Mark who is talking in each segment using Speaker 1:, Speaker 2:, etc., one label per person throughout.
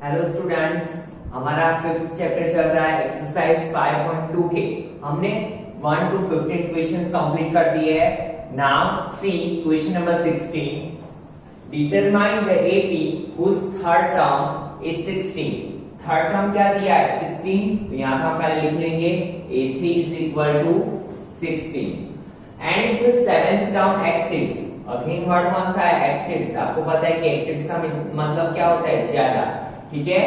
Speaker 1: Hello students, हमारा 5th chapter चल रहा है एक्सरसाइज 5.2 के। हमने 1 to 15 क्वेश्चंस कंप्लीट कर दिए हैं। Now see question number 16। Determine the AP whose third term is 16। Third term क्या दिया है 16, तो यहां पर हम पहले लिख लेंगे a3 is equal to 16 and the seventh term exceeds. Again word कौन सा है एक्सिड्स। आपको पता है कि एक्सिड्स का मतलब क्या होता है ज्यादा, ठीक है।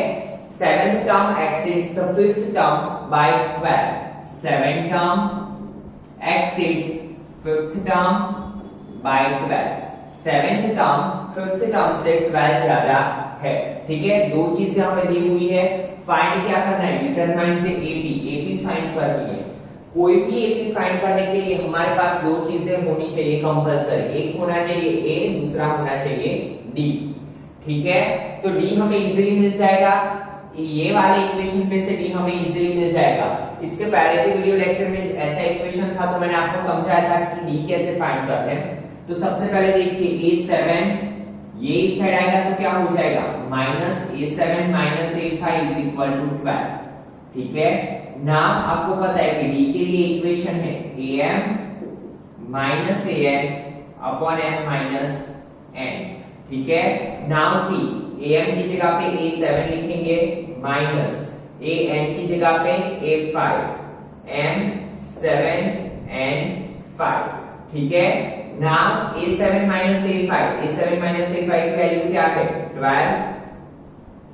Speaker 1: Seventh term exceeds the fifth term by 12। Seventh term exceeds fifth term by 12। Seventh term fifth term से 12 ज्यादा है, ठीक है। दो चीजें हमें दी हुई है, फाइंड क्या करना है, determine the AP. AP find करनी है। कोई भी एपी फाइंड करने के लिए हमारे पास दो चीजें होनी चाहिए कंपलसरी। एक होना चाहिए ए, दूसरा होना चाहिए डी, ठीक है। तो डी हमें इजीली मिल जाएगा, ये वाले इक्वेशन पे से डी हमें इजीली मिल जाएगा। इसके पहले के वीडियो लेक्चर में ऐसा इक्वेशन था तो मैंने आपको समझाया था कि डी कैसे फाइंड करते हैं। तो सबसे पहले देखिए a7, ये इस साइड आएगा तो क्या हो जाएगा -a7 -a5 is equal to 12, ठीक है। नाम आपको पता है कि डी के लिए इक्वेशन है am minus an upon m minus n, ठीक है। नाउ सी am की जगह पे a7 लिखेंगे माइनस an की जगह पे a5, m 7 n 5, ठीक है। नाउ a7 माइनस a5 की वैल्यू क्या है 12,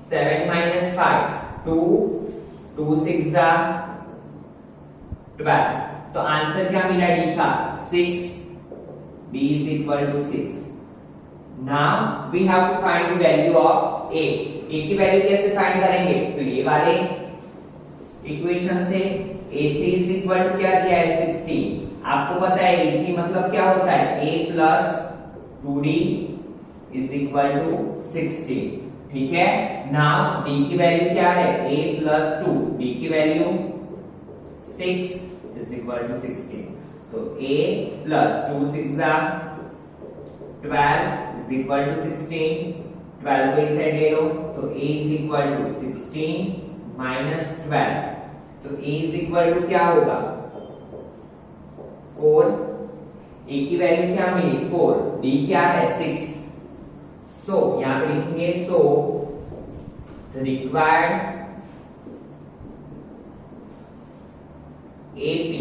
Speaker 1: 7 माइनस 5 2, 2 6 12। तो आंसर क्या मिला डी का 6, d is equal to 6। Now we have to find the value of a। a की वैल्यू कैसे फाइंड करेंगे, तो ये वाले इक्वेशन से a3 is equal to क्या दिया है 16। आपको पता है a3 मतलब क्या होता है a plus 2d is equal to 16, ठीक है। नाउ d की वैल्यू क्या है a plus 2, d की वैल्यू 6 is equal to 16। तो a plus 2 6 12 is equal to 16। 12 को इस साइड ले लो तो a is equal to 16 minus 12। तो a is equal to क्या होगा 4। a की वैल्यू क्या मिली 4, d क्या है 6। सो यहां पे लिखेंगे सो the required AP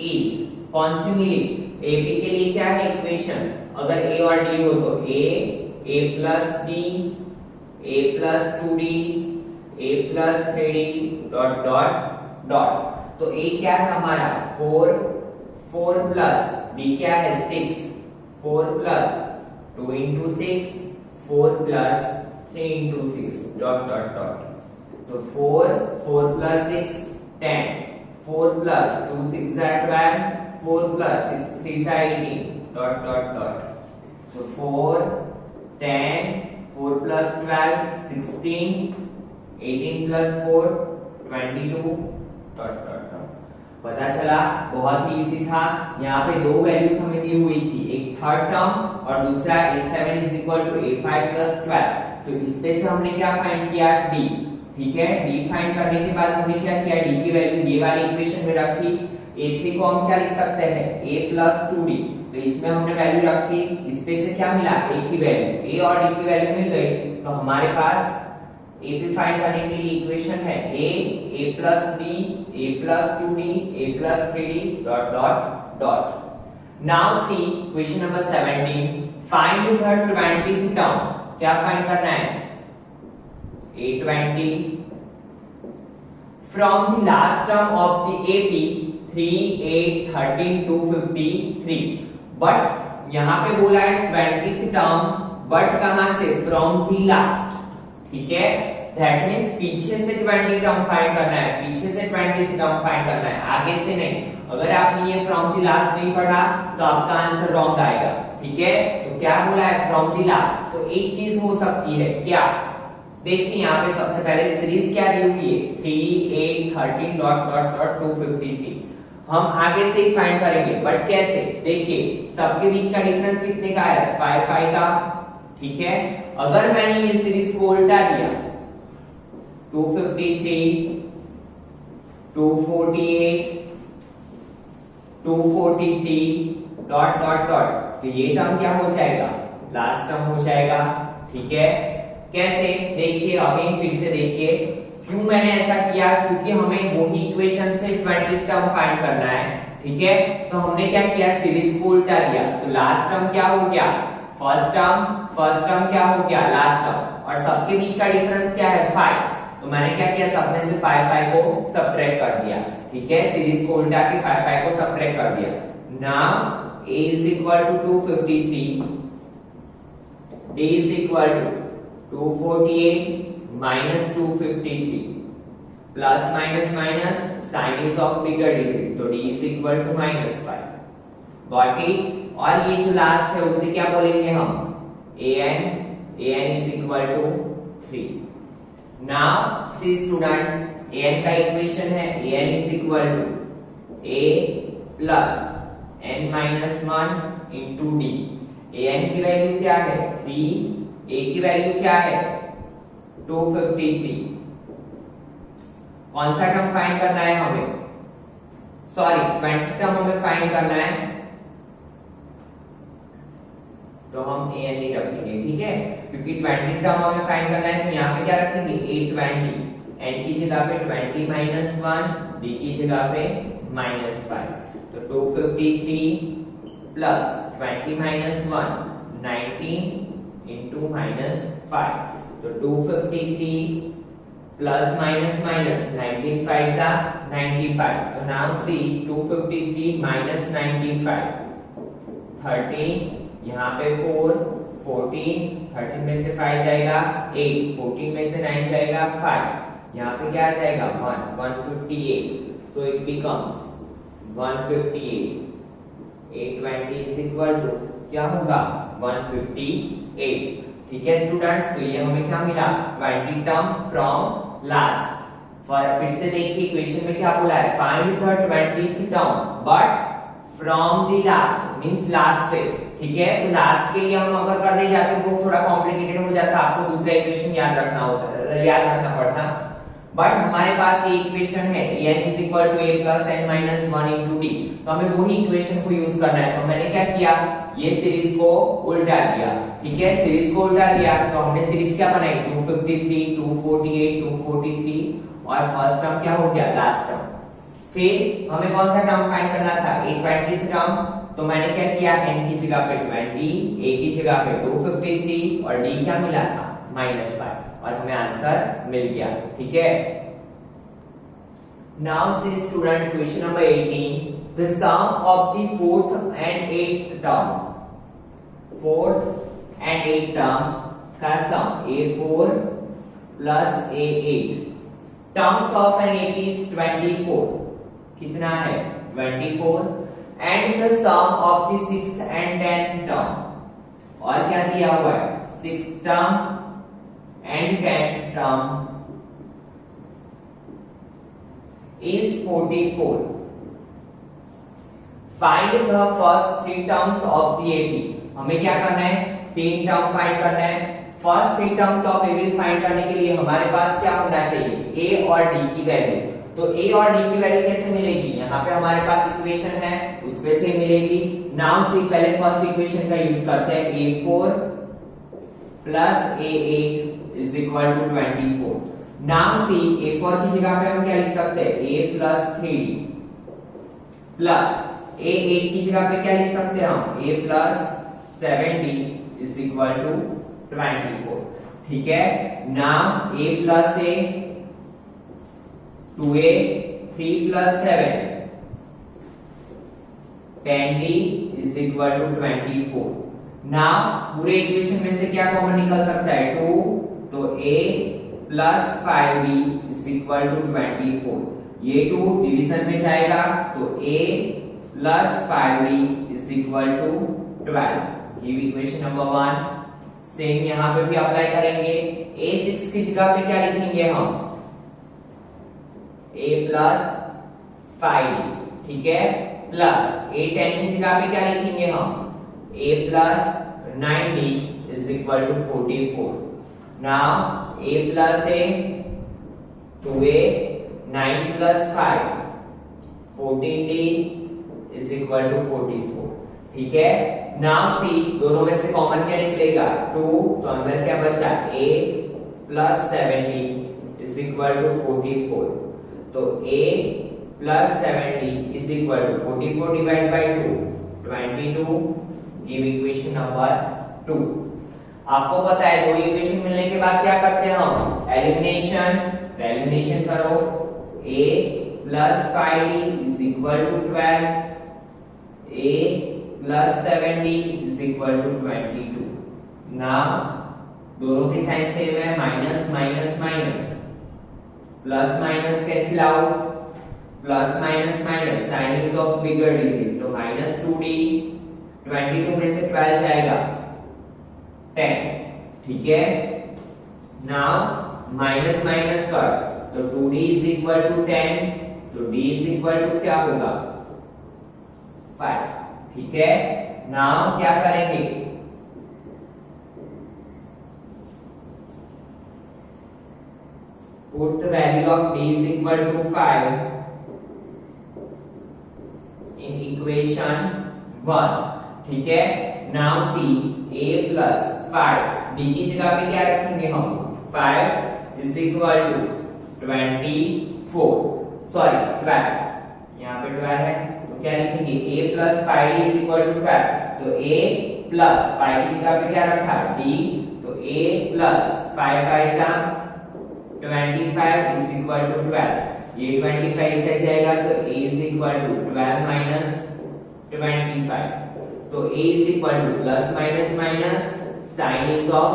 Speaker 1: is कौन सी मिली, AP के लिए क्या है इक्वेशन, अगर A और D हो तो A plus D, A plus 2D, A plus 3D dot dot dot. तो A क्या है हमारा 4, 4 प्लस D क्या है 6, 4 plus 2 into 6, 4 plus 3 into 6 dot dot dot. तो 4 plus 6 10, 4 plus 2 6 12, 4 plus 6 3 18 dot dot dot. तो 4 10, 4 plus 12 16, 18 plus 4 22 dot dot dot. पता चला बहुत ही इजी था। यहाँ पे दो वैल्यूज हमें दी हुई थी, एक थर्ड टर्म और दूसरा a7 is equal to a5 plus 12। तो इस पे से हमने क्या फाइंड किया d, ठीक है। d फाइंड करने के बाद हमने क्या किया, d की वैल्यू ये वाली इक्वेशन में रखी। a3 को हम क्या लिख सकते हैं a plus 2d, तो इसमें हमने वैल्यू रखी। इस पे से क्या मिला a की वैल्यू, a और d की वैल्यू मिल गई। तो हमारे पास AP फाइंड करने के लिए इक्वेशन है a plus d, a plus 2d, a plus 3d dot dot dot. Now see question number 17। Find the 20th term. क्या फाइंड करना है a20 from the last term of the AP 3 8 13 2 53। But यहां पे बोला है 20th term, but कहां से from the last, ठीक है। दैट मींस पीछे से 20 टर्म फाइंड करना है, पीछे से 20th टर्म फाइंड करना है, आगे से नहीं। अगर आपने ये फ्रॉम द लास्ट नहीं पढ़ा तो आपका आंसर रॉन्ग आएगा, ठीक है। तो क्या बोला है फ्रॉम द लास्ट, तो एक चीज हो सकती है क्या, देखिए यहाँ पे सबसे पहले सीरीज क्या दी हुई है 3 8 13 डॉट डॉट डॉट 253। हम आगे से ही फाइंड करेंगे, बट कैसे, देखिए सबके बीच का डिफरेंस कितने का है 5 5 का, ठीक है। अगर मैंने ये सीरीज को उल्टा दिया 253, 248, 243 डॉट डॉट डॉट, तो ये टर्म क्या हो जाएगा, लास्ट टर्म हो जाएगा। ठीक है, कैसे, देखिए अगेन फिर से देखिए, क्यों मैंने ऐसा किया, क्योंकि हमें वही इक्वेशन से 20 टर्म फाइंड करना है। ठीक है, तो हमने क्या किया, सीरीज को उल्टा दिया, तो लास्ट टर्म क्या हो गया, फर्स्ट टर्म क्या हो गया, लास्ट टर्म, और सबके बीच का डिफरेंस क्या है, 5। तो मैंने क्या किया, सब में से 5 को सब्ट्रैक्ट कर दिया। ठीक है, सीरीज को उल्टा के 5 को सब्ट्रैक्ट कर दिया। Now a is equal to 253, d is equal to 248 minus 253, plus minus minus sign is of bigger digit, तो d is equal to -5। Got it? और ये जो लास्ट है उसे क्या बोलेंगे हम, an is equal to 3। Now see student, an का इक्वेशन है an is equal to a plus n minus 1 into d। an की वैल्यू क्या है 3, a की वैल्यू क्या है 253। कौन सा टर्म फाइंड करना है हमें, सॉरी 20 टर्म हमें फाइंड करना है, तो हम an नहीं रखेंगे। ठीक है, क्योंकि 20 टर्म हमें फाइंड करना है, तो यहाँ पे क्या रखेंगे, a20, n की जगह पे 20 minus 1, d की जगह पे -5, तो 253 plus 20 minus 1, 19 into -5, तो 253 plus minus minus 19 5 are 95, तो now see 253 minus 95, 13, यहाँ पे 4, 14, 13 में से 5 जाएगा 8, 14 में से 9 जाएगा 5, यहाँ पे क्या आ जाएगा 158, so it becomes 158, 820 is equal to क्या होगा 158। ठीक है स्टूडेंट्स, तो ये हमें क्या मिला, 20 टर्म फ्रॉम लास्ट। फिर से देखिए इक्वेशन में क्या बोला है, find the 20th term but from the last, means last से। ठीक है, तो लास्ट के लिए हम अगर करने जाते तो वो थोड़ा कॉम्प्लिकेटेड हो जाता, आपको दूसरा इक्वेशन याद रखना पड़ता, बट हमारे पास ये इक्वेशन है n is equal to a plus n minus 1 into d, तो हमें वही इक्वेशन को यूज करना है। तो मैंने क्या किया, ये सीरीज को उल्टा दिया। ठीक है, सीरीज को उल्टा दिया तो हमने सीरीज क्या बनाई, 253, 248, 243, और फर्स्ट टर्म क्या हो गया, लास्ट टर्म। फिर हमें कौन सा टर्म फाइंड करना था, a 20th टर्म, तो मैंने क्या किया, n की जगह पे 20, a की जगह पे 253, और d क्या मिला था -5, और हमें आंसर मिल गया। ठीक है, now see student question number 18, the sum of the 4th and 8th term, 4th and 8th term का sum a4 plus a8, terms of an AP is 24, कितना है 24, and the sum of the 6th and 10th term, और क्या दिया हुआ है 6th term and 10th term is 44. Find the first 3 terms of the AP. हमें क्या करना है, 3 टर्म फाइंड करना है। First 3 terms of AP find करने के लिए हमारे पास क्या होना चाहिए, a और d की वैल्यू। तो a और d की वैल्यू कैसे मिलेगी, यहाँ पे हमारे पास इक्वेशन है उसमें से मिलेगी। नाउ से पहले फर्स्ट इक्वेशन का यूज करते हैं, a4 plus a8 is equal to 24। Now see a4 की जगह पे हम क्या लिख सकते हैं, a plus 3d plus a8 की जगह पे क्या लिख सकते हैं हम, a plus 7d is equal to 24। ठीक है, now a plus a 2a 3 plus 7 10d is equal to 24। Now पूरे इक्वेशन में से क्या कॉमन निकल सकता है, 2, तो a plus 5b is equal to 24। ये 2 डिवीजन में जाएगा तो a plus 5b is equal to 12। Give equation number 1। Same यहाँ पे भी अप्लाई करेंगे, a6 की जगह पे क्या लिखेंगे हम, a plus 5b, ठीक है, प्लस a10 की जगह पे क्या लिखेंगे हम, a plus 9d is equal to 44. Now a plus a 2a 9 plus 5 14d is equal to 44. ठीक है. Now see दोनों में से कॉमन क्या निकलेगा 2 तो अंदर क्या बचा a plus 70 is equal to 44. तो a plus 70 is equal to 44 divided by 2 22. Give equation number 2. आपको पता है दो इक्वेशन मिलने के बाद क्या करते हैं हम एलिमिनेशन. तो एलिमिनेशन करो a plus 5d is equal to 12. a plus 7d is equal to 22. Now दोनों के साइन सेम है minus minus minus plus minus cancel out plus minus minus sign is of bigger digit तो minus 2d 22 में से 12 जाएगा 10. ठीक है. Now minus minus कर तो 2d is equal to 10 तो d is equal to क्या होगा 5. ठीक है. नाउ क्या करेंगे put the value of d is equal to 5 in equation 1. ठीक है. Now see a plus 5 d की जगह पे क्या रखेंगे हम 5 is equal to 24 सॉरी 12 यहाँ पे 12 है तो क्या लिखेंगे a plus 5d is equal to 12 तो a plus 5 की जगह पे क्या रखा d तो a plus 5 5 सा 25 is equal to 12. ये 25 से जाएगा तो a is equal to 12 minus 25. तो a is equal to plus minus minus sin is of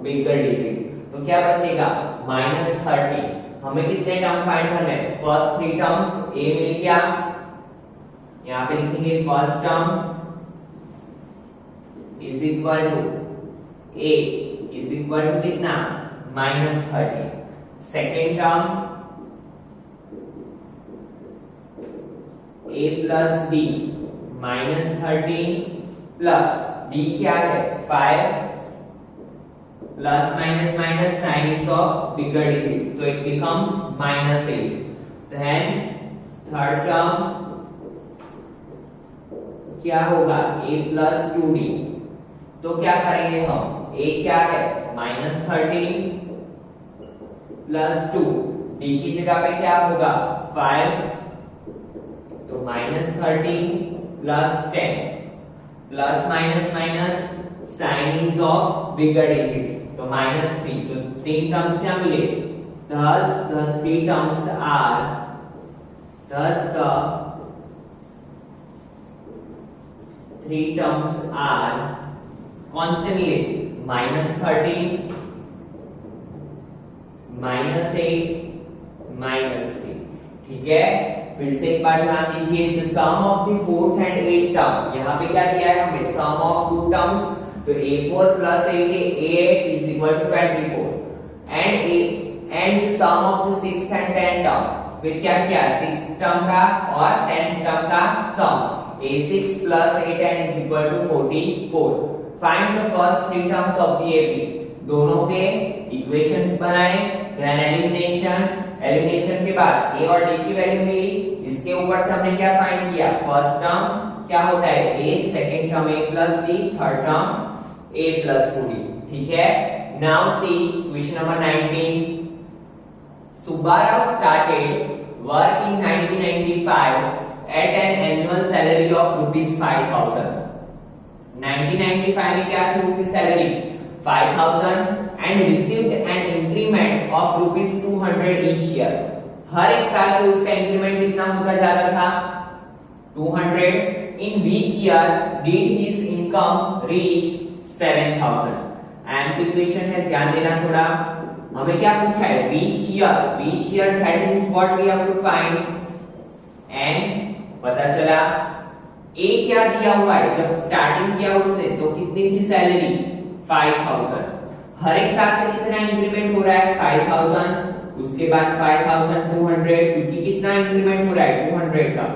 Speaker 1: bigger digit. तो क्या बचेगा minus 30. हमें कितने टर्म फाइंड करने हैं फर्स्ट 3 टर्म्स a मिल गया. यहाँ पे लिखेंगे first term is equal to a is equal to कितना minus 30. Second term a plus d minus 13 plus d क्या है 5 plus minus minus sign is of bigger digit so it becomes minus 8. Then third term क्या होगा a plus 2d तो क्या करेंगे हम a क्या है माइनस 13 प्लस 2 d की जगह पे क्या होगा 5 तो minus 13 plus 10 plus minus minus sign is of bigger digit तो माइनस 3. तो 3 टर्म्स क्या मिले thus the 3 terms are thus the 3 terms are कौन से मिले माइनस 13 माइनस 8 माइनस 3. ठीक है. फिर से एक बार ध्यान दीजिए the sum of the fourth and 8th term. यहाँ पे क्या दिया है हमें सम ऑफ 2 टर्म्स तो a4 plus 8 is equal to 24 and the sum of the 6th and 10th term. फिर क्या किया 6th टर्म का और 10th टर्म का सम a6 plus a10 is equal to 44. Find the first 3 terms of the AP. दोनों के equations बनाए then elimination के बाद a और d की वैल्यू मिली. इसके ऊपर से हमने क्या फाइंड किया फर्स्ट टर्म क्या होता है a second term a plus d third term a plus 2d. ठीक है. Now C question number 19. Subbarao started work in 1995 at an annual salary of ₹5,000. 1995 में क्या थी उसकी salary 5,000 and received an increment of ₹200 each year. हर एक साल पे उसका इंक्रीमेंट कितना होता जा रहा था 200. In which year did his income reach 7,000? Amp equation है ध्यान देना थोड़ा. हमें क्या पूछा है which year that means what we have to find and पता चला a क्या दिया हुआ है जब स्टार्टिंग किया उसने तो कितनी थी सैलरी 5,000. हर एक साल में कितना इंक्रीमेंट हो रहा है 5,000. उसके बाद 5,200 क्योंकि कितना इंक्रीमेंट हो रहा है 200 का.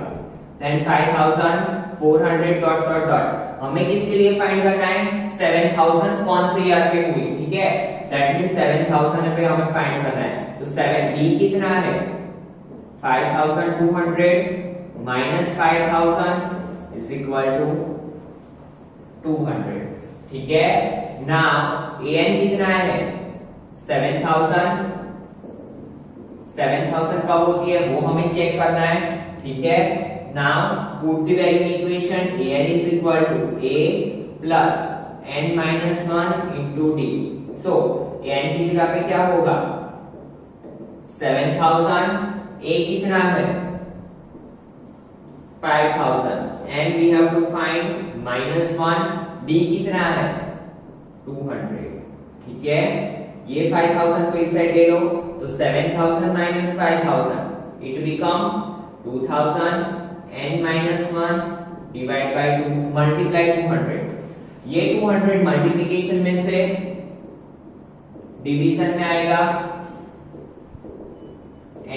Speaker 1: देन 5,400 डॉट डॉट डॉट हमें किसके लिए फाइंड करना है 7000 कौन से ईयर पे हुई, ठीक है, दैट मींस 7000 पे हमें फाइंड करना है। तो 7 डी कितना है 5200 माइनस 5000 इज इक्वल टू 200, ठीक है। नाउ एन कितना है 7000 कब होती है वो हमें चेक करना है, ठीक है। Now put the value in equation an is equal to a plus n minus 1 into d। So n की जगह पे क्या होगा 7000, a कितना है 5000 and we have to find minus 1, d कितना है 200, ठीक है। ये 5000 को इस साइड ले लो तो 7000 minus 5000 it become 2000 n minus 1 divide by 2 multiply 200। ये 200 मल्टीप्लिकेशन में से डिवीजन में आएगा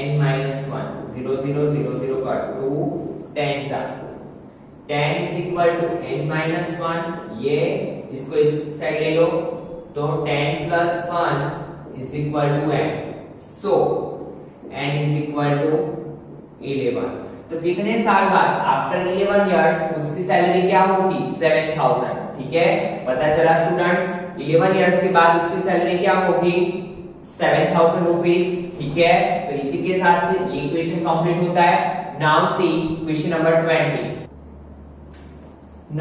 Speaker 1: n minus 1 0 0 0 0 का 2 10 सा 10 is equal to n minus 1। ये इसको इस साइड ले लो तो 10 plus 1 is equal to n। So n is equal to 11। तो कितने साल बाद आफ्टर 11 इयर्स उसकी सैलरी क्या होगी 7000, ठीक है। पता चला स्टूडेंट्स 11 इयर्स के बाद उसकी सैलरी क्या होगी 7000 रुपीस, ठीक है। तो इसी के साथ ये इक्वेशन कंप्लीट होता है। Now C question number 20।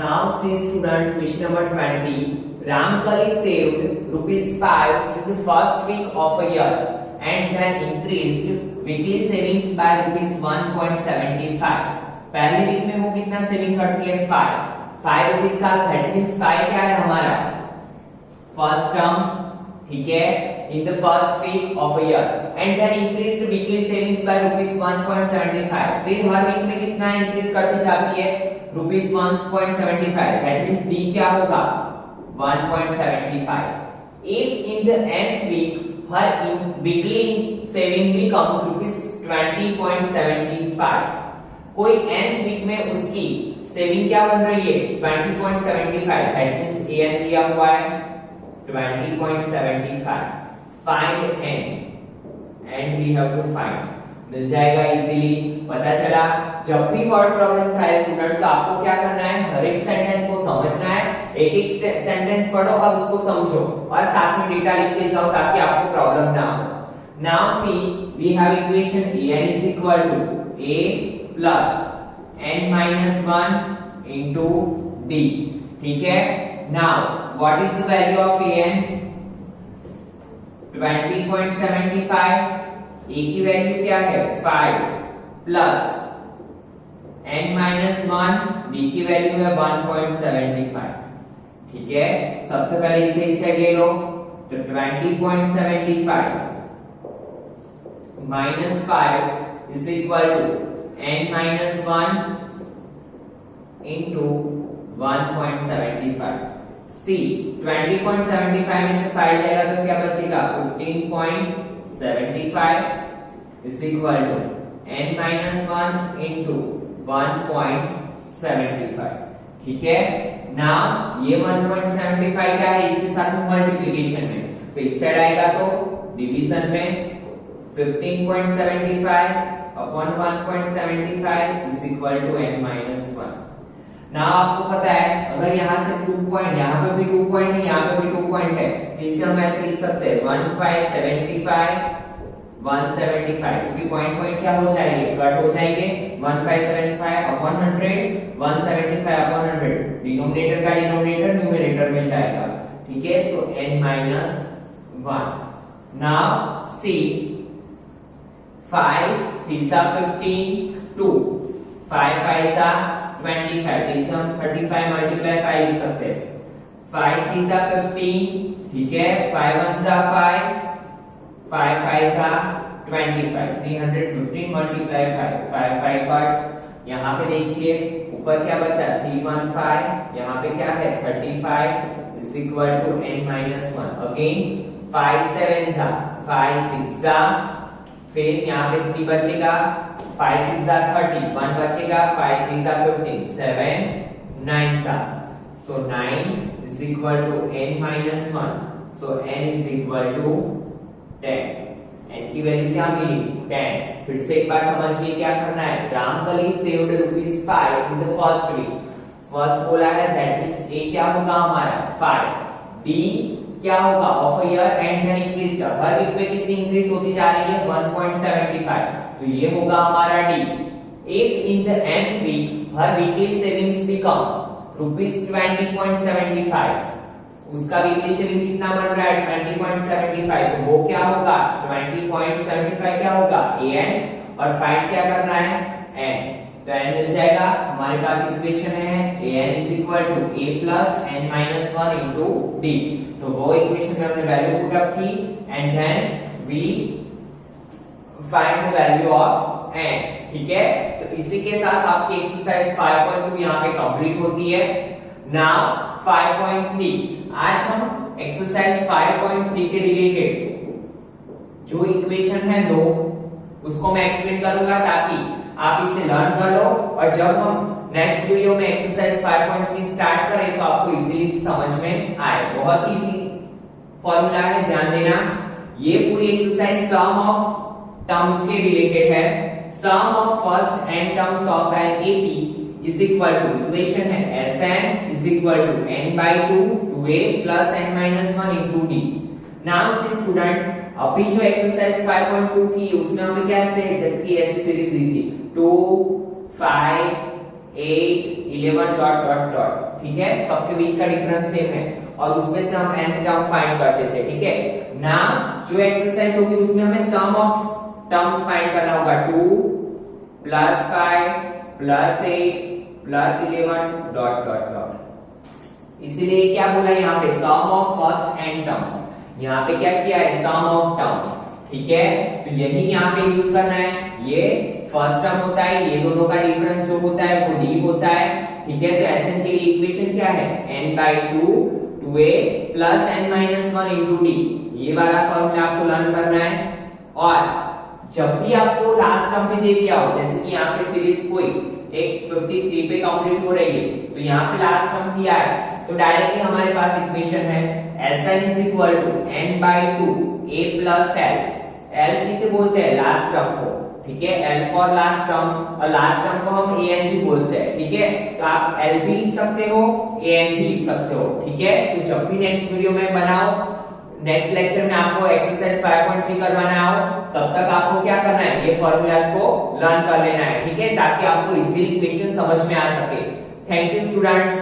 Speaker 1: Now see student question number 20। Ramkali saved ₹5 in the first week of a year and then increased weekly savings by ₹1.75। पहले वीक में वो कितना सेविंग करती है 5 रुपीस का, दैट मींस 5 क्या है हमारा फर्स्ट टर्म, ठीक है, in the first week of a year and then increased weekly savings by ₹1.75। फिर हर वीक में कितना इंक्रीज करती जाती है ₹1.75, दैट मींस डी क्या होगा 1.75। If in the nth week her weekly saving becomes ₹20.75, कोई nth वीक में उसकी सेविंग क्या बन रही है 20.75, दैट मींस an दिया हुआ है 20.75। Find n and we have to find, मिल जाएगा इजीली। पता चला जब भी वर्ड प्रॉब्लम्स आए स्टूडेंट तो आपको क्या करना है हर एक सेंटेंस को समझना है, एक एक सेंटेंस पढ़ो और उसको समझो और साथ में डेटा लिख के जाओ ताकि आपको प्रॉब्लम ना हो। Now see we have equation an is equal to a plus n minus 1 into d, ठीक है। Now what is the value of an 20.75, a की वैल्यू क्या है 5 प्लस n minus 1, d की वैल्यू है 1.75, ठीक है। सबसे पहले इसे इस साइड ले लो तो 20.75 minus 5 is equal to n minus 1 into 1.75। सी 20.75 में से 5 जाएगा तो क्या बचेगा 15.75 is equal to n minus 1 into 1.75, ठीक है। नाउ ये 1.75 क्या है इसके साथ में मल्टीप्लिकेशन में, तो इस साइड आएगा तो डिवीजन में 15.75 upon 1.75 is equal to n minus 1। Now आपको पता है अगर यहाँ से 2 पॉइंट, यहाँ पे भी 2 पॉइंट है, यहाँ पे भी 2 पॉइंट है, तो इसे हम ऐसे लिख सकते हैं 1575 175, क्योंकि पॉइंट पॉइंट क्या हो जाएंगे कट हो जाएंगे। 1575 अपॉन 100 175 अपॉन 100, डिनोमिनेटर का डिनोमिनेटर न्यूमरेटर में जाएगा, ठीक है। सो n minus 1। नाउ सी 5 3 15 2 5 5 25, तो इसे हम 35 मल्टीप्लाई 5 लिख सकते हैं। 5 3 15, ठीक है, 5 1 5 5 5 25, 315 मल्टीप्लाई 5 5 5 कट। यहाँ पे देखिए ऊपर क्या बचा 315, यहाँ पे क्या है 35 is equal to n minus 1। Again 5 7 5 6, फिर यहाँ पे 3 बचेगा, 5 6 30, 1 बचेगा, 5 3 15 7 9। So 9 is equal to n minus 1. So n is equal to 10. n की वैल्यू क्या मिली? 10. फिर से एक बार समझिए क्या करना है. Ramkali saved ₹5 in the first week. First बोला है, दैट मींस a क्या होगा हमारा 5. d क्या होगा of year and then increase. हर वीक में कितनी इंक्रीज होती जा रही है? 1.75. तो ये होगा हमारा d. If in the nth week her weekly savings become ₹20.75, उसका वीकली सेविंग कितना बन रहा है? 20.75. तो वो क्या होगा? 20.75 क्या होगा? an. और फाइंड क्या करना है? n. तो n मिल जाएगा. हमारे पास इक्वेशन है an is equal to a plus n minus 1 into d. तो वो इक्वेशन में हमने वैल्यू पुट अप की and then we find the value of n. ठीक है. तो इसी के साथ आपकी एक्सरसाइज 5.2 यहाँ पे कंप्लीट होती है. नाउ 5.3. आज हम एक्सरसाइज 5.3 के रिलेटेड जो इक्वेशन है दो उसको मैं एक्सप्लेन करूंगा ताकि आप इसे लर्न कर लो और जब हम नेक्स्ट वीडियो में एक्सरसाइज 5.3 स्टार्ट करें तो आपको इजीली समझ में आए. बहुत ही इजी फॉर्मूला है, ध्यान देना. ये पूरी एक्सरसाइज सम ऑफ टर्म्स के रिलेटेड है. Sum of first n terms of an AP is equal to equation है Sn is equal to n/2 2a plus n minus 1 into d. Now see student, अभी जो exercise 5.2 की उसमें हमने क्या से जैसे कि ऐसी सीरीज दी थी 2 5 8 11 डॉट डॉट डॉट. ठीक है, सबके बीच का डिफरेंस सेम है और उसमें से हम nth टर्म फाइंड करते थे. ठीक है. नाउ जो एक्सरसाइज होगी उसमें हमें सम ऑफ टर्म्स फाइंड करना होगा. 2 plus 5 plus 8 plus 11 dot dot dot. इसीलिए क्या बोला यहाँ पे? सम ऑफ फर्स्ट n टर्म्स. यहाँ पे क्या किया है? Sum of terms. ठीक है. तो यही यहाँ पे यूज करना है. ये फर्स्ट टर्म होता है, ये दोनों का डिफरेंस जो होता है वो d होता है. ठीक है. तो Sn के लिए इक्वेशन क्या है? n/2 2a plus n minus 1 into d. ये वाला फॉर्मूला आपको लर्न करना है. और जब भी आपको लास्ट टर्म भी दे दिया हो, जैसे कि यहाँ पे सीरीज कोई एक 53 पे कंप्लीट हो रही है तो यहाँ पे लास्ट टर्म दिया है तो डायरेक्टली हमारे पास इक्वेशन है Sn is equal to n/2 a plus l. l किसे बोलते हैं? लास्ट टर्म को. ठीक है. l फॉर लास्ट टर्म और लास्ट टर्म को हम an भी बोलते हैं. ठीक है. तो आप l भी लिख सकते हो, an भी लिख सकते हो. ठीक है. तो जब भी नेक्स्ट वीडियो में बनाओ, नेक्स्ट लेक्चर में आपको एक्सरसाइज 5.3 करवाना हो तब तक आपको क्या करना है? ये फॉर्मूलाज को लर्न कर लेना है. ठीक है, ताकि आपको इजीली क्वेश्चन समझ में आ सके. Thank you students.